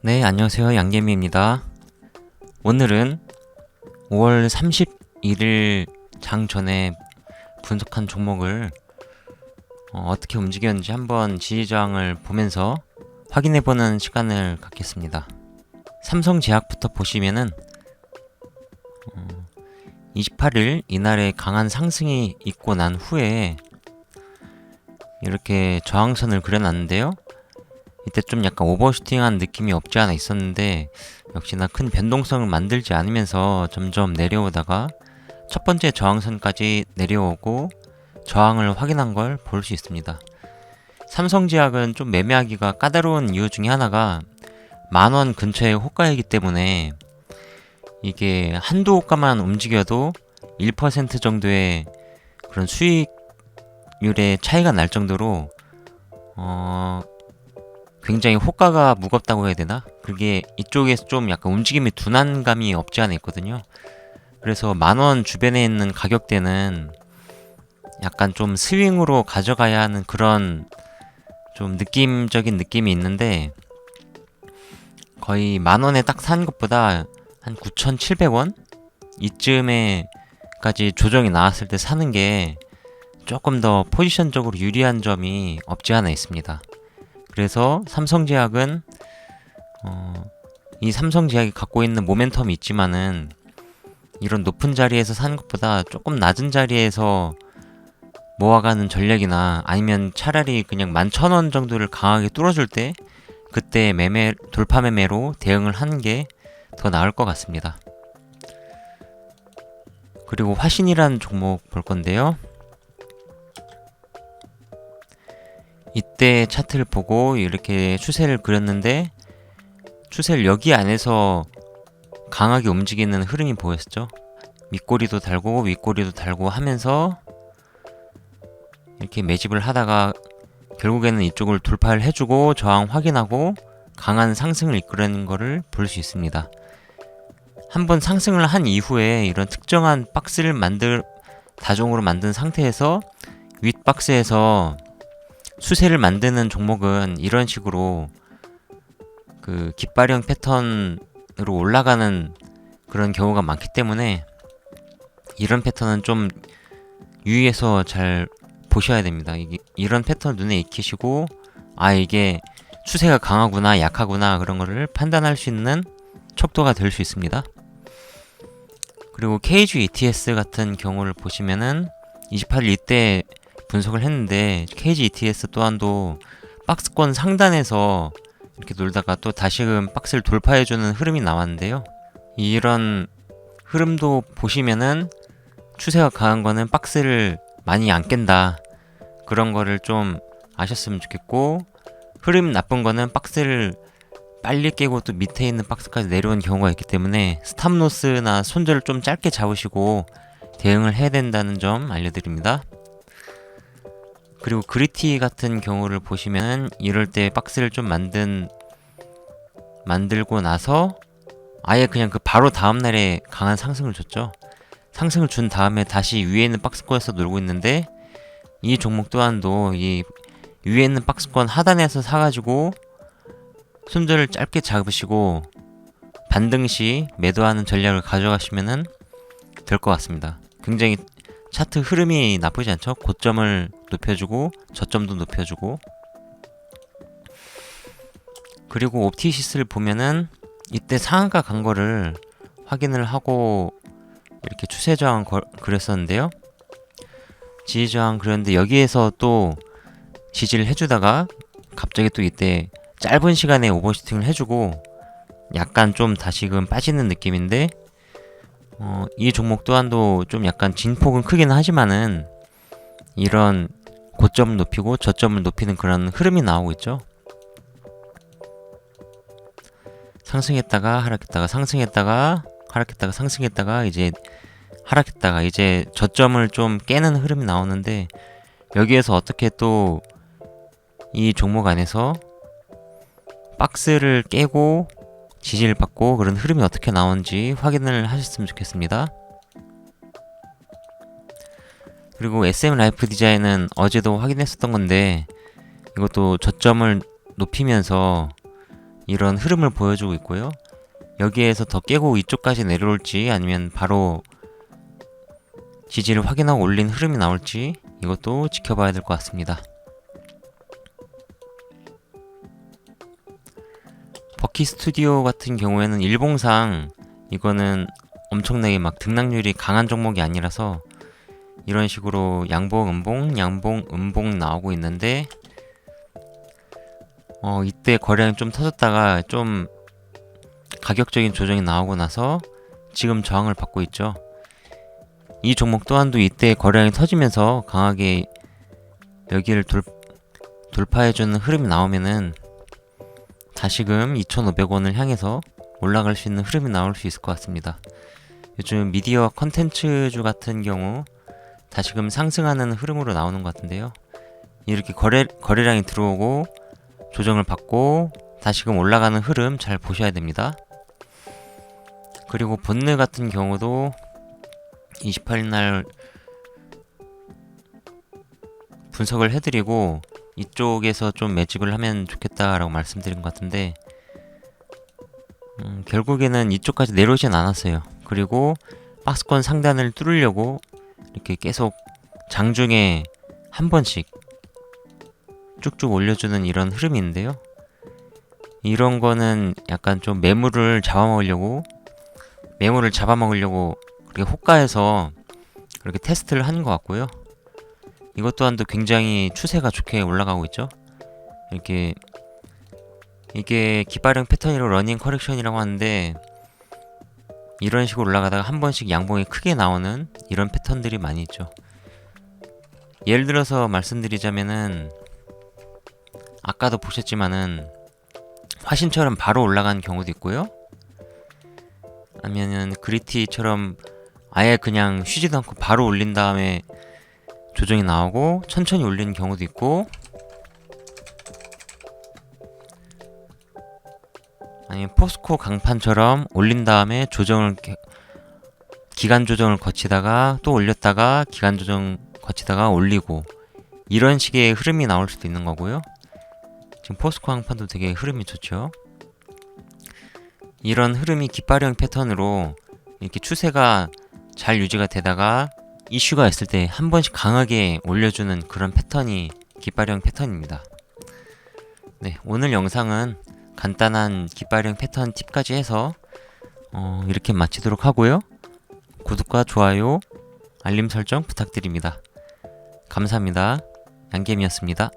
네, 안녕하세요. 양재미입니다. 오늘은 5월 31일 장 전에 분석한 종목을 어떻게 움직였는지 한번 지지저항을 보면서 확인해보는 시간을 갖겠습니다. 삼성제약부터 보시면은 28일 이날에 강한 상승이 있고 난 후에 이렇게 저항선을 그려놨는데요. 이때 좀 약간 오버슈팅한 느낌이 없지 않아 있었는데 역시나 큰 변동성을 만들지 않으면서 점점 내려오다가 첫 번째 저항선까지 내려오고 저항을 확인한 걸 볼 수 있습니다. 삼성제약은 좀 매매하기가 까다로운 이유 중에 하나가 10,000원 근처의 호가이기 때문에 이게 한두 호가만 움직여도 1% 정도의 그런 수익률의 차이가 날 정도로 굉장히 호가가 무겁다고 해야 되나? 그게 이쪽에서 좀 약간 움직임이 둔한 감이 없지 않아 있거든요. 그래서 10,000원 주변에 있는 가격대는 약간 좀 스윙으로 가져가야 하는 그런 좀 느낌적인 느낌이 있는데 거의 10,000원에 딱 산 것보다 한 9,700원? 이쯤에까지 조정이 나왔을 때 사는 게 조금 더 포지션적으로 유리한 점이 없지 않아 있습니다. 그래서 삼성제약은 이 삼성제약이 갖고 있는 모멘텀이 있지만은 이런 높은 자리에서 사는 것보다 조금 낮은 자리에서 모아가는 전략이나 아니면 차라리 그냥 11,000원 정도를 강하게 뚫어줄 때 그때 돌파 매매로 대응을 하는 게 더 나을 것 같습니다. 그리고 화신이라는 종목 볼 건데요. 이때 차트를 보고 이렇게 추세를 그렸는데 추세를 여기 안에서 강하게 움직이는 흐름이 보였죠. 밑꼬리도 달고 윗꼬리도 달고 하면서 이렇게 매집을 하다가 결국에는 이쪽을 돌파를 해주고 저항 확인하고 강한 상승을 이끌어내는 것을 볼 수 있습니다. 한번 상승을 한 이후에 이런 특정한 박스를 다종으로 만든 상태에서 윗박스에서 수세를 만드는 종목은 이런 식으로 그 깃발형 패턴으로 올라가는 그런 경우가 많기 때문에 이런 패턴은 좀 유의해서 잘 보셔야 됩니다. 이런 패턴 눈에 익히시고 이게 추세가 강하구나 약하구나 그런 거를 판단할 수 있는 척도가 될 수 있습니다. 그리고 KG ETS 같은 경우를 보시면은 28일 이때 분석을 했는데 KG ETS 또한도 박스권 상단에서 이렇게 놀다가 또 다시금 박스를 돌파해주는 흐름이 나왔는데요. 이런 흐름도 보시면은 추세가 강한 거는 박스를 많이 안 깬다. 그런 거를 좀 아셨으면 좋겠고 흐름 나쁜 거는 박스를 빨리 깨고 또 밑에 있는 박스까지 내려온 경우가 있기 때문에 스탑로스나 손절을 좀 짧게 잡으시고 대응을 해야 된다는 점 알려드립니다. 그리고 그리티 같은 경우를 보시면 이럴 때 박스를 좀 만들고 나서 아예 그냥 그 바로 다음날에 강한 상승을 줬죠. 상승을 준 다음에 다시 위에 있는 박스권에서 놀고 있는데 이 종목 또한도 이 위에 있는 박스권 하단에서 사가지고 손절을 짧게 잡으시고 반등 시 매도하는 전략을 가져가시면 될 것 같습니다. 굉장히 차트 흐름이 나쁘지 않죠? 고점을 높여주고 저점도 높여주고 그리고 옵티시스를 보면은 이때 상한가 간 거를 확인을 하고 이렇게 추세 저항 그렸었는데요. 지지 저항 그렸는데 여기에서 또 지지를 해주다가 갑자기 또 이때 짧은 시간에 오버슈팅을 해주고 약간 좀 다시금 빠지는 느낌인데 이 종목 또한도 좀 약간 진폭은 크긴 하지만은 이런 고점을 높이고 저점을 높이는 그런 흐름이 나오고 있죠. 상승했다가 하락했다가 상승했다가 하락했다가 상승했다가 이제 하락했다가 이제 저점을 좀 깨는 흐름이 나오는데 여기에서 어떻게 또 이 종목 안에서 박스를 깨고 지지를 받고 그런 흐름이 어떻게 나오는지 확인을 하셨으면 좋겠습니다. 그리고 SM 라이프 디자인은 어제도 확인했었던 건데 이것도 저점을 높이면서 이런 흐름을 보여주고 있고요. 여기에서 더 깨고 이쪽까지 내려올지 아니면 바로 지지를 확인하고 올린 흐름이 나올지 이것도 지켜봐야 될 것 같습니다. 버키 스튜디오 같은 경우에는 일봉상 이거는 엄청나게 막 등락률이 강한 종목이 아니라서 이런 식으로 양봉, 음봉, 양봉, 음봉 나오고 있는데 이때 거래량이 좀 터졌다가 좀 가격적인 조정이 나오고 나서 지금 저항을 받고 있죠. 이 종목 또한도 이때 거래량이 터지면서 강하게 여기를 돌파해주는 흐름이 나오면은 다시금 2,500원을 향해서 올라갈 수 있는 흐름이 나올 수 있을 것 같습니다. 요즘 미디어 컨텐츠주 같은 경우 다시금 상승하는 흐름으로 나오는 것 같은데요. 이렇게 거래량이 들어오고 조정을 받고 다시금 올라가는 흐름 잘 보셔야 됩니다. 그리고 본느 같은 경우도 28일 날 분석을 해드리고 이쪽에서 좀 매집을 하면 좋겠다라고 말씀드린 것 같은데 결국에는 이쪽까지 내려오진 않았어요. 그리고 박스권 상단을 뚫으려고 이렇게 계속 장중에 한 번씩 쭉쭉 올려주는 이런 흐름이 있는데요. 이런 거는 약간 좀 매물을 잡아먹으려고 그렇게 호가에서 그렇게 테스트를 하는 것 같고요. 이것 또한도 굉장히 추세가 좋게 올라가고 있죠. 이게 기발형 패턴으로 러닝 커렉션이라고 하는데 이런 식으로 올라가다가 한 번씩 양봉이 크게 나오는 이런 패턴들이 많이 있죠. 예를 들어서 말씀드리자면은 아까도 보셨지만은 화신처럼 바로 올라간 경우도 있고요. 아니면은 그리티처럼 아예 그냥 쉬지도 않고 바로 올린 다음에 조정이 나오고 천천히 올리는 경우도 있고, 아니면 포스코 강판처럼 올린 다음에 기간 조정을 거치다가 또 올렸다가 기간 조정 거치다가 올리고 이런 식의 흐름이 나올 수도 있는 거고요. 지금 포스코 강판도 되게 흐름이 좋죠. 이런 흐름이 깃발형 패턴으로 이렇게 추세가 잘 유지가 되다가 이슈가 있을 때 한 번씩 강하게 올려주는 그런 패턴이 깃발형 패턴입니다. 네, 오늘 영상은 간단한 깃발형 패턴 팁까지 해서 이렇게 마치도록 하고요. 구독과 좋아요, 알림 설정 부탁드립니다. 감사합니다. 양겜이었습니다.